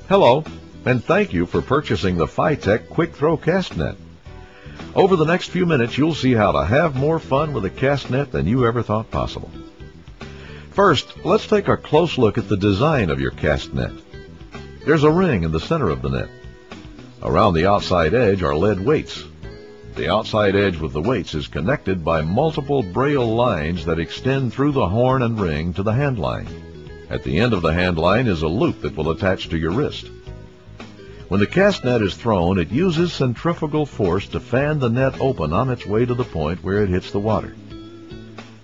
Hello, and thank you for purchasing the Phytech Quick Throw Cast Net. Over the next few minutes, you'll see how to have more fun with a cast net than you ever thought possible. First, let's take a close look at the design of your cast net. There's a ring in the center of the net. Around the outside edge are lead weights. The outside edge with the weights is connected by multiple braille lines that extend through the horn and ring to the hand line. At the end of the hand line is a loop that will attach to your wrist. When the cast net is thrown, it uses centrifugal force to fan the net open on its way to the point where it hits the water.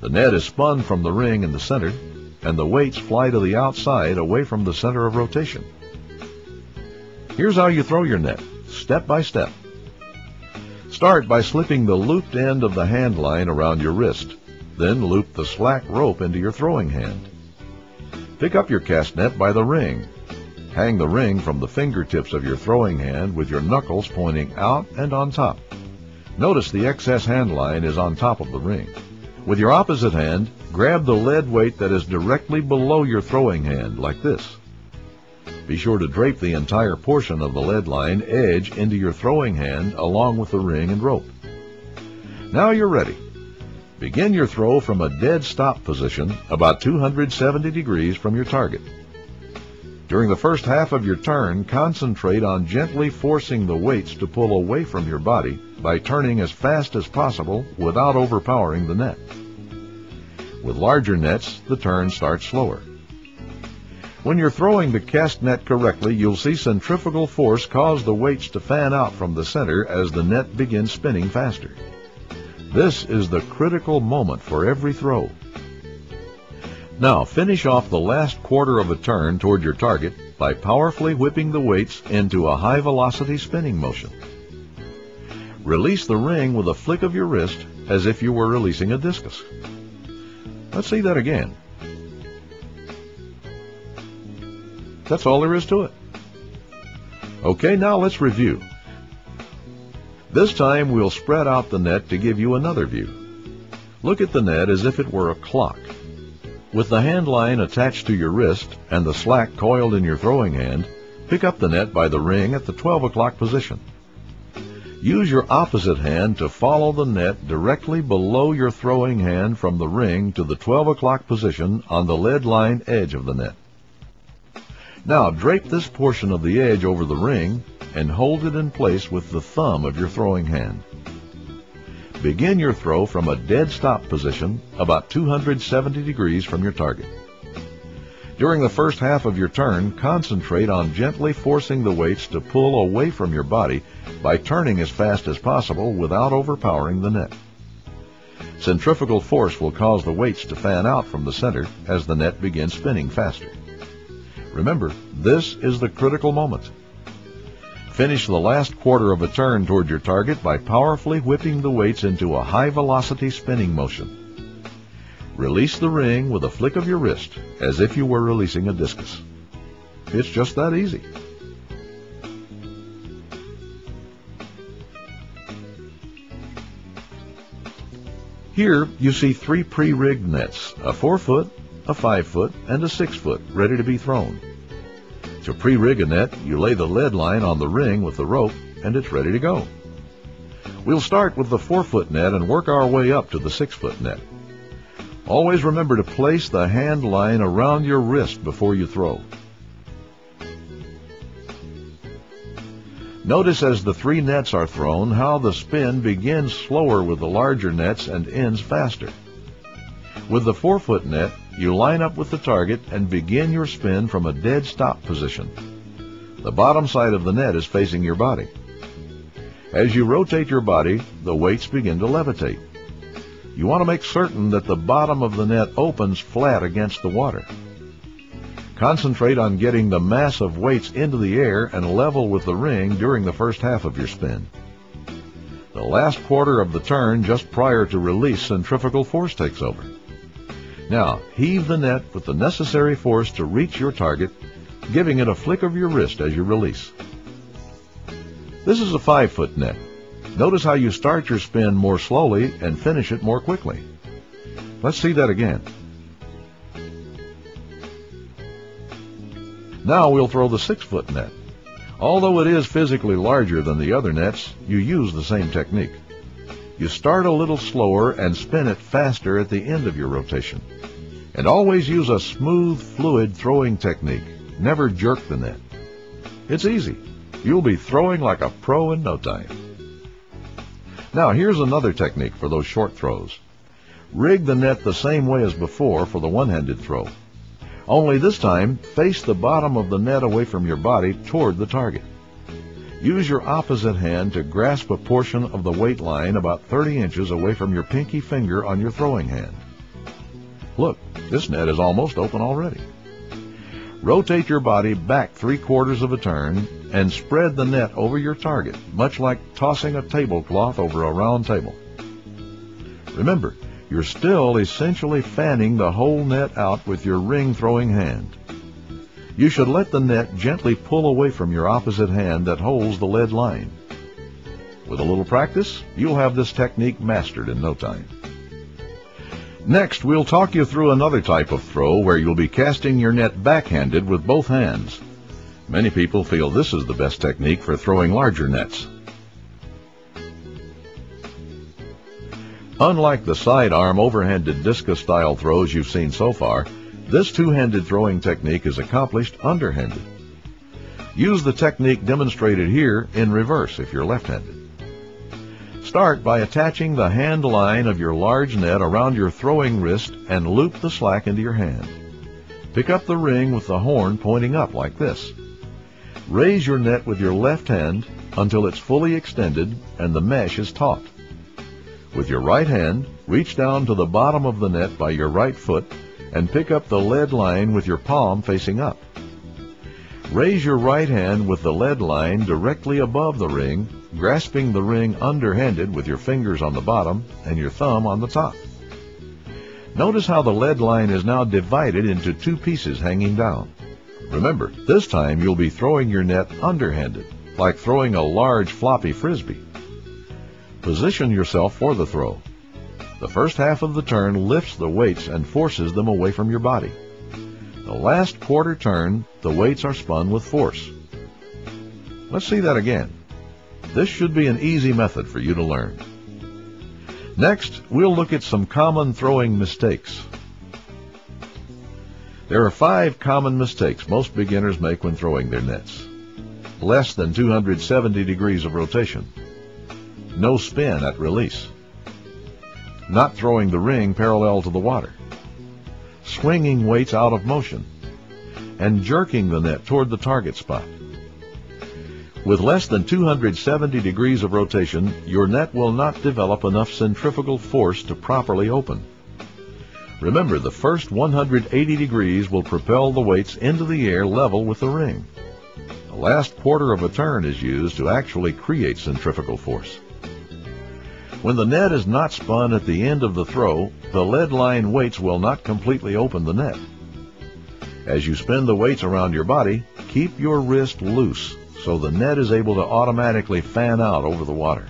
The net is spun from the ring in the center, and the weights fly to the outside away from the center of rotation. Here's how you throw your net, step by step. Start by slipping the looped end of the hand line around your wrist, then loop the slack rope into your throwing hand. Pick up your cast net by the ring. Hang the ring from the fingertips of your throwing hand with your knuckles pointing out and on top. Notice the excess hand line is on top of the ring. With your opposite hand, grab the lead weight that is directly below your throwing hand, like this. Be sure to drape the entire portion of the lead line edge into your throwing hand along with the ring and rope. Now you're ready. Begin your throw from a dead stop position about 270 degrees from your target. During the first half of your turn, concentrate on gently forcing the weights to pull away from your body by turning as fast as possible without overpowering the net. With larger nets, the turn starts slower. When you're throwing the cast net correctly, you'll see centrifugal force cause the weights to fan out from the center as the net begins spinning faster. This is the critical moment for every throw. Now finish off the last quarter of a turn toward your target by powerfully whipping the weights into a high-velocity spinning motion. Release the ring with a flick of your wrist as if you were releasing a discus. Let's see that again. That's all there is to it. Okay, now let's review. This time we'll spread out the net to give you another view. Look at the net as if it were a clock. With the hand line attached to your wrist and the slack coiled in your throwing hand, pick up the net by the ring at the 12 o'clock position. Use your opposite hand to follow the net directly below your throwing hand from the ring to the 12 o'clock position on the lead line edge of the net. Now drape this portion of the edge over the ring and hold it in place with the thumb of your throwing hand. Begin your throw from a dead stop position about 270 degrees from your target. During the first half of your turn, concentrate on gently forcing the weights to pull away from your body by turning as fast as possible without overpowering the net. Centrifugal force will cause the weights to fan out from the center as the net begins spinning faster. Remember, this is the critical moment. Finish the last quarter of a turn toward your target by powerfully whipping the weights into a high-velocity spinning motion. Release the ring with a flick of your wrist as if you were releasing a discus. It's just that easy. Here you see three pre-rigged nets, a 4-foot, a 5-foot, and a 6-foot, ready to be thrown. To pre-rig a net, you lay the lead line on the ring with the rope, and it's ready to go. We'll start with the 4-foot net and work our way up to the 6-foot net. Always remember to place the hand line around your wrist before you throw. Notice as the three nets are thrown how the spin begins slower with the larger nets and ends faster. With the 4-foot net, you line up with the target and begin your spin from a dead stop position. The bottom side of the net is facing your body. As you rotate your body, the weights begin to levitate. You want to make certain that the bottom of the net opens flat against the water. Concentrate on getting the mass of weights into the air and level with the ring during the first half of your spin. The last quarter of the turn just prior to release, centrifugal force takes over. Now, heave the net with the necessary force to reach your target, giving it a flick of your wrist as you release. This is a 5-foot net. Notice how you start your spin more slowly and finish it more quickly. Let's see that again. Now we'll throw the 6-foot net. Although it is physically larger than the other nets, you use the same technique. You start a little slower and spin it faster at the end of your rotation. And always use a smooth, fluid throwing technique. Never jerk the net. It's easy. You'll be throwing like a pro in no time. Now here's another technique for those short throws. Rig the net the same way as before for the one-handed throw. Only this time, face the bottom of the net away from your body toward the target. Use your opposite hand to grasp a portion of the weight line about 30 inches away from your pinky finger on your throwing hand. Look, this net is almost open already. Rotate your body back 3/4 of a turn and spread the net over your target, much like tossing a tablecloth over a round table. Remember, you're still essentially fanning the whole net out with your ring throwing hand. You should let the net gently pull away from your opposite hand that holds the lead line. With a little practice, you'll have this technique mastered in no time. Next, we'll talk you through another type of throw where you'll be casting your net backhanded with both hands. Many people feel this is the best technique for throwing larger nets. Unlike the sidearm overhanded discus-style throws you've seen so far, this two-handed throwing technique is accomplished underhanded. Use the technique demonstrated here in reverse if you're left-handed. Start by attaching the hand line of your large net around your throwing wrist and loop the slack into your hand. Pick up the ring with the horn pointing up like this. Raise your net with your left hand until it's fully extended and the mesh is taut. With your right hand, reach down to the bottom of the net by your right foot and pick up the lead line with your palm facing up. Raise your right hand with the lead line directly above the ring, grasping the ring underhanded with your fingers on the bottom and your thumb on the top. Notice how the lead line is now divided into two pieces hanging down. Remember, this time you'll be throwing your net underhanded, like throwing a large floppy frisbee. Position yourself for the throw. The first half of the turn lifts the weights and forces them away from your body. The last quarter turn, the weights are spun with force. Let's see that again. This should be an easy method for you to learn. Next, we'll look at some common throwing mistakes. There are 5 common mistakes most beginners make when throwing their nets. Less than 270 degrees of rotation. No spin at release. Not throwing the ring parallel to the water. Swinging weights out of motion. And jerking the net toward the target spot. With less than 270 degrees of rotation, your net will not develop enough centrifugal force to properly open. Remember, the first 180 degrees will propel the weights into the air level with the ring. The last quarter of a turn is used to actually create centrifugal force. When the net is not spun at the end of the throw, the lead line weights will not completely open the net. As you spin the weights around your body, keep your wrist loose so the net is able to automatically fan out over the water.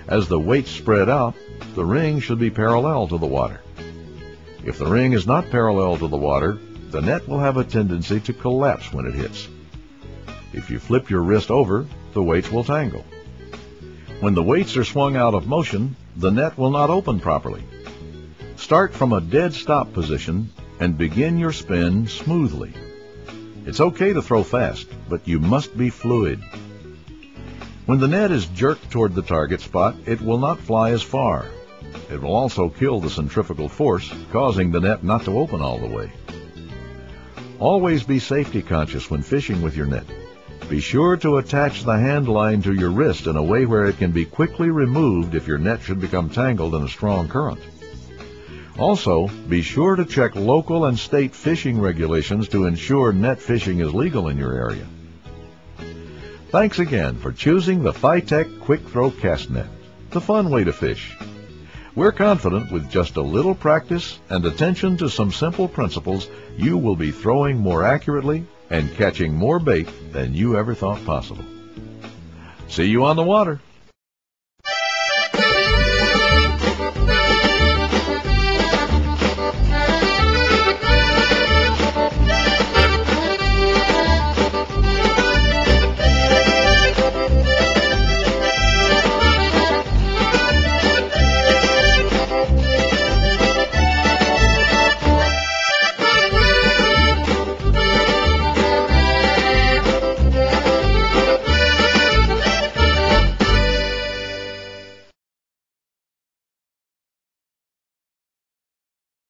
As the weights spread out, the ring should be parallel to the water. If the ring is not parallel to the water, the net will have a tendency to collapse when it hits. If you flip your wrist over, the weights will tangle. When the weights are swung out of motion, the net will not open properly. Start from a dead stop position and begin your spin smoothly. It's okay to throw fast, but you must be fluid. When the net is jerked toward the target spot, it will not fly as far. It will also kill the centrifugal force, causing the net not to open all the way. Always be safety conscious when fishing with your net. Be sure to attach the hand line to your wrist in a way where it can be quickly removed if your net should become tangled in a strong current. Also, be sure to check local and state fishing regulations to ensure net fishing is legal in your area. Thanks again for choosing the Phytech Quick Throw Cast Net, the fun way to fish. We're confident with just a little practice and attention to some simple principles, you will be throwing more accurately and catching more bait than you ever thought possible. See you on the water.